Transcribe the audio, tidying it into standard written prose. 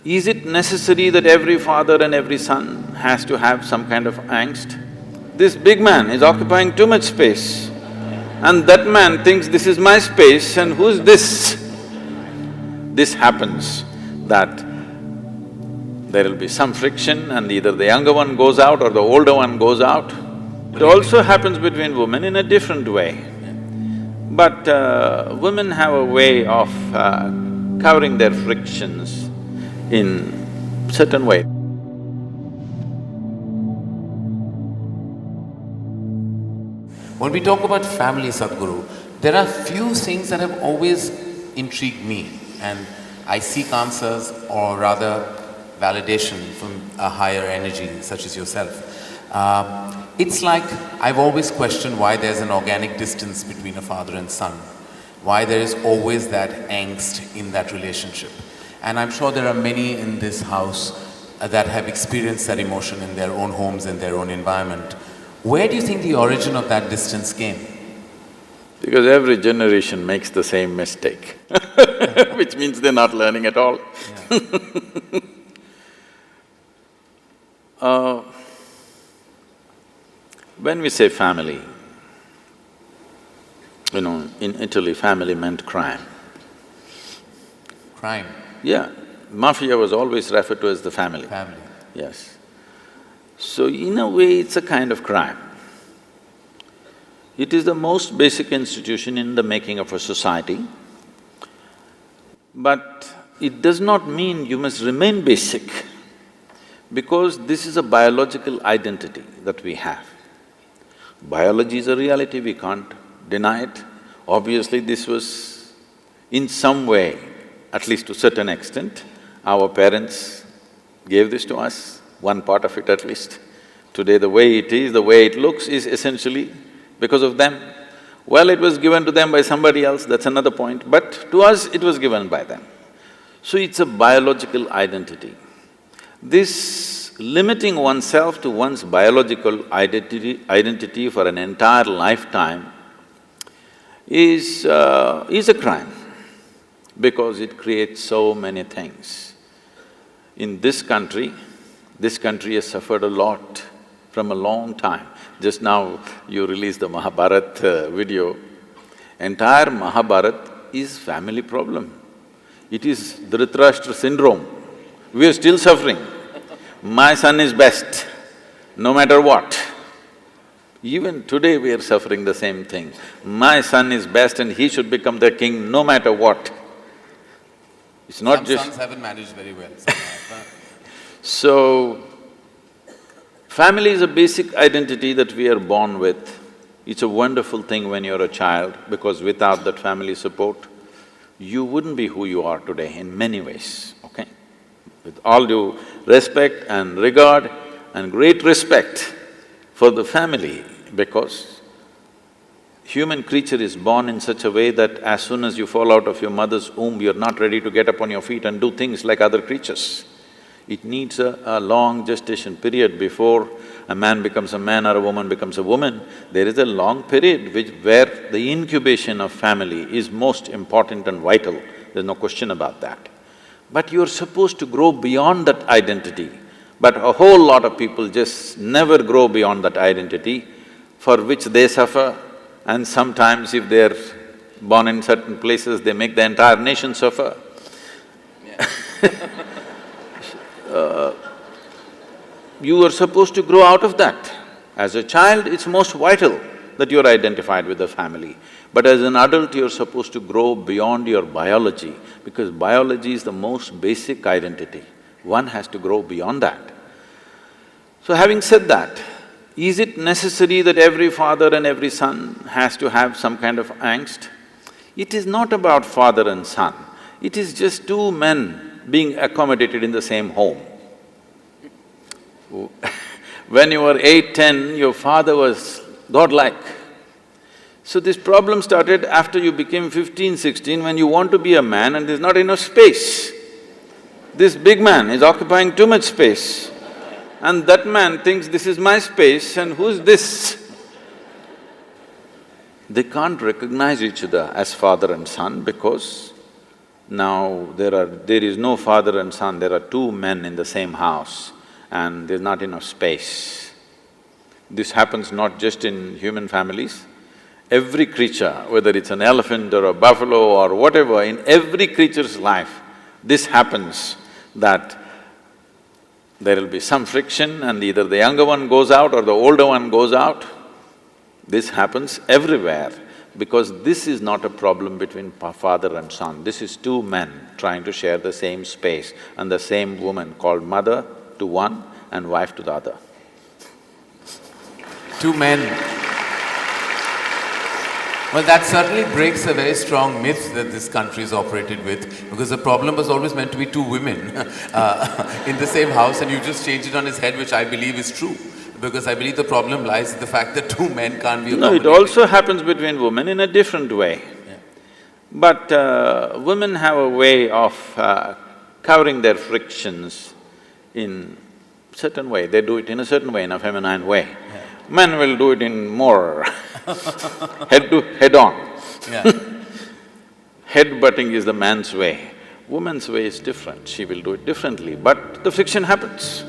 Is it necessary that every father and every son has to have some kind of angst? This big man is occupying too much space and that man thinks this is my space and who's this? This happens that there will be some friction and either the younger one goes out or the older one goes out. It also happens between women in a different way. But women have a way of covering their frictions in certain way. When we talk about family, Sadhguru, there are few things that have always intrigued me, and I seek answers or rather validation from a higher energy such as yourself. It's like I've always questioned why there's an organic distance between a father and son, why there is always that angst in that relationship. And I'm sure there are many in this house that have experienced that emotion in their own homes and their own environment. Where do you think the origin of that distance came? Because every generation makes the same mistake which means they're not learning at all. Yeah. When we say family, in Italy, family meant crime. Crime? Yeah, mafia was always referred to as the family. Family. Yes. So in a way, it's a kind of crime. It is the most basic institution in the making of a society, but it does not mean you must remain basic, because this is a biological identity that we have. Biology is a reality, we can't deny it. Obviously, this was in some way, at least to a certain extent, our parents gave this to us, one part of it at least. Today the way it is, the way it looks is essentially because of them. Well, it was given to them by somebody else, that's another point, but to us it was given by them. So it's a biological identity. This limiting oneself to one's biological identity for an entire lifetime is a crime, because it creates so many things. In this country has suffered a lot from a long time. Just now you released the Mahabharata video. Entire Mahabharata is family problem. It is Dhritarashtra syndrome. We are still suffering. My son is best, no matter what. Even today we are suffering the same thing. My son is best and he should become the king no matter what. It's not Some just… sons haven't managed very well. So, family is a basic identity that we are born with. It's a wonderful thing when you're a child, because without that family support, you wouldn't be who you are today in many ways, okay? With all due respect and regard and great respect for the family, because human creature is born in such a way that as soon as you fall out of your mother's womb, you're not ready to get up on your feet and do things like other creatures. It needs a long gestation period before a man becomes a man or a woman becomes a woman. There is a long period where the incubation of family is most important and vital, there's no question about that. But you're supposed to grow beyond that identity. But a whole lot of people just never grow beyond that identity, for which they suffer, and sometimes if they're born in certain places, they make the entire nation suffer. You are supposed to grow out of that. As a child, it's most vital that you're identified with the family. But as an adult, you're supposed to grow beyond your biology, because biology is the most basic identity. One has to grow beyond that. So having said that, is it necessary that every father and every son has to have some kind of angst? It is not about father and son, it is just two men being accommodated in the same home. When you were 8, 10, your father was godlike. So this problem started after you became 15, 16, when you want to be a man and there's not enough space. This big man is occupying too much space and that man thinks this is my space and who's this? They can't recognize each other as father and son because Now there is no father and son, there are two men in the same house and there's not enough space. This happens not just in human families, every creature, whether it's an elephant or a buffalo or whatever, in every creature's life, this happens that there will be some friction and either the younger one goes out or the older one goes out. This happens everywhere because this is not a problem between father and son. This is two men trying to share the same space and the same woman called mother to one and wife to the other. Two men. Well, that certainly breaks a very strong myth that this country is operated with, because the problem was always meant to be two women in the same house, and you just changed it on its head, which I believe is true. Because I believe the problem lies in the fact that two men can't be accommodating. No, it also happens between women in a different way. Yeah. But women have a way of covering their frictions in certain way. They do it in a certain way, in a feminine way. Yeah. Men will do it in more head on. Yeah. Head-butting is the man's way. Woman's way is different, she will do it differently, but the friction happens.